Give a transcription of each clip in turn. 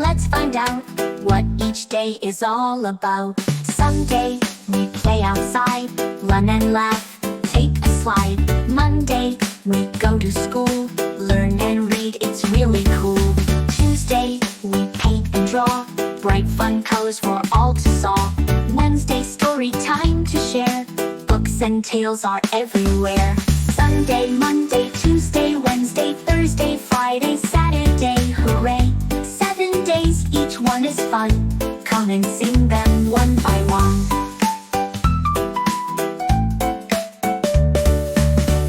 let's find out what each day is all about. Sunday, we play outside, run and laugh, take a slide. Monday, we go to school, learn and read, it's really cool. Tuesday, we paint and draw, bright fun colors for all to saw. Wednesday, story time to share, books and tales are everywhere. Sunday, Monday, Tuesday, Wednesday, Thursday, Friday, Saturday, hooray! 7 days, each one is fun. Come and sing them one by one.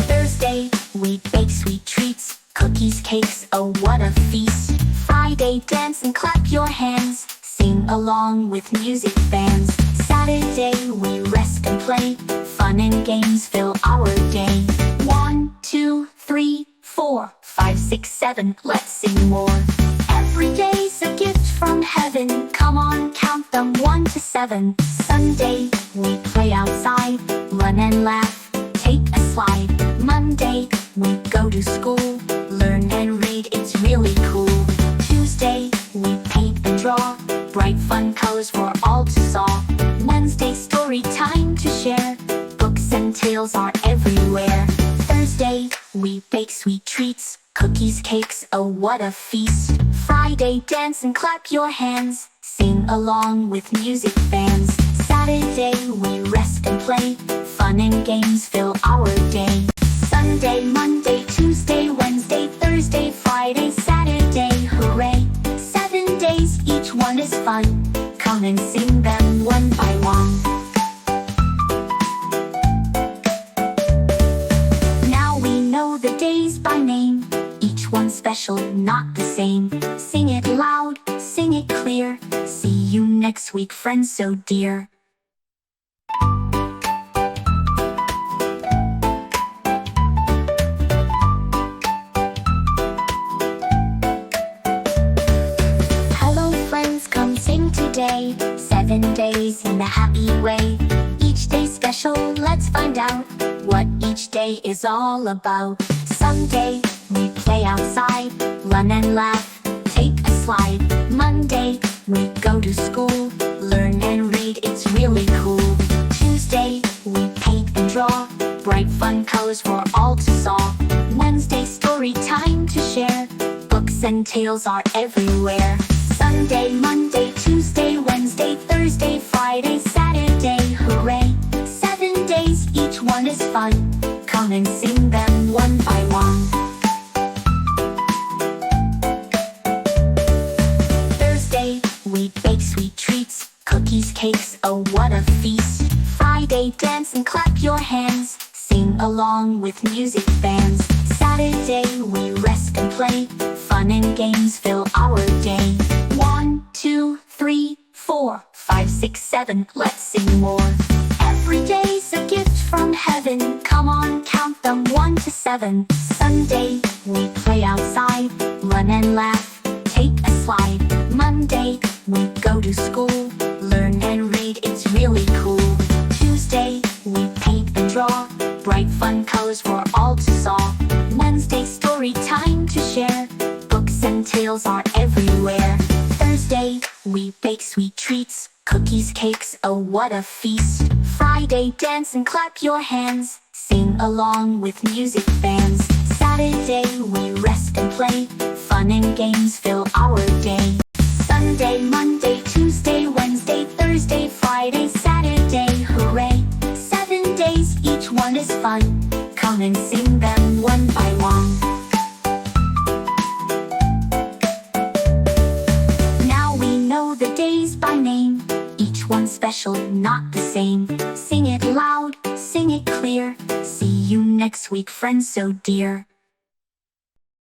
Thursday, we bake sweet treats, cookies, cakes, oh what a feast. Friday, dance and clap your hands, sing along with music bands. Saturday, we rest and play, fun and games fill our day. 1, 2, 3, 4, 5, 6, 7, let's sing more. Every day's a gift from heaven, come on, count them 1 to 7. Sunday, we play outside, run and laugh, take a slide. Monday, we go to school, learn and read, it's really cool. Tuesday, we paint and draw, bright fun colors for all to saw. Wednesday, story time to share, books and tales are everywhere. Thursday, we bake sweet treats, cookies, cakes, oh what a feast. Friday, dance and clap your hands, sing along with music bands. Saturday, we rest and play, fun and games fill our day. Sunday, Monday, Tuesday, Wednesday, Thursday, Friday, Saturday, hooray! 7 days, each one is fun. Come and sing them one by one. Now we know the days by name, each one special, not the same. Sing it loud, sing it clear, see you next week, friends so dear. Hello friends, come sing today, 7 days in a happy way. Each day special, let's find out what each day is all about. Sunday, we play outside, run and laugh, take a slide. Monday, we go to school, learn and read, it's really cool. Tuesday, we paint and draw, bright fun colors for all to saw. Wednesday, story time to share, books and tales are everywhere. Sunday, Monday, Tuesday, Wednesday, Thursday, Friday, Saturday, hooray! 7 days, each one is fun. Come and sing them one by one. Thursday, we bake sweet treats, cookies, cakes, oh what a feast. Friday, dance and clap your hands, sing along with music bands. Saturday, we rest and play, fun and games fill our day. 1, 2, 3, 4, 5, 6, 7, let's sing more. Every day's a gift from heaven, come on, count them 1 to 7. Sunday, we play outside, run and laugh, take a slide. Monday, we go to school, learn and read, it's really cool. Tuesday, we paint and draw, bright fun colors for all to saw. Wednesday, story time to share, books and tales are everywhere. Thursday, we bake sweet treats, cookies, cakes, oh what a feast. Friday, dance and clap your hands, sing along with music bands. Saturday, we rest and play, fun and games fill our day. Sunday, Monday, Tuesday, Wednesday, Thursday, Friday, Saturday, hooray! 7 days, each one is fun. Come and sing them one by one. Now we know the days by name, each one special, not the same. Sing it loud, sing it clear, see you next week, friends so dear.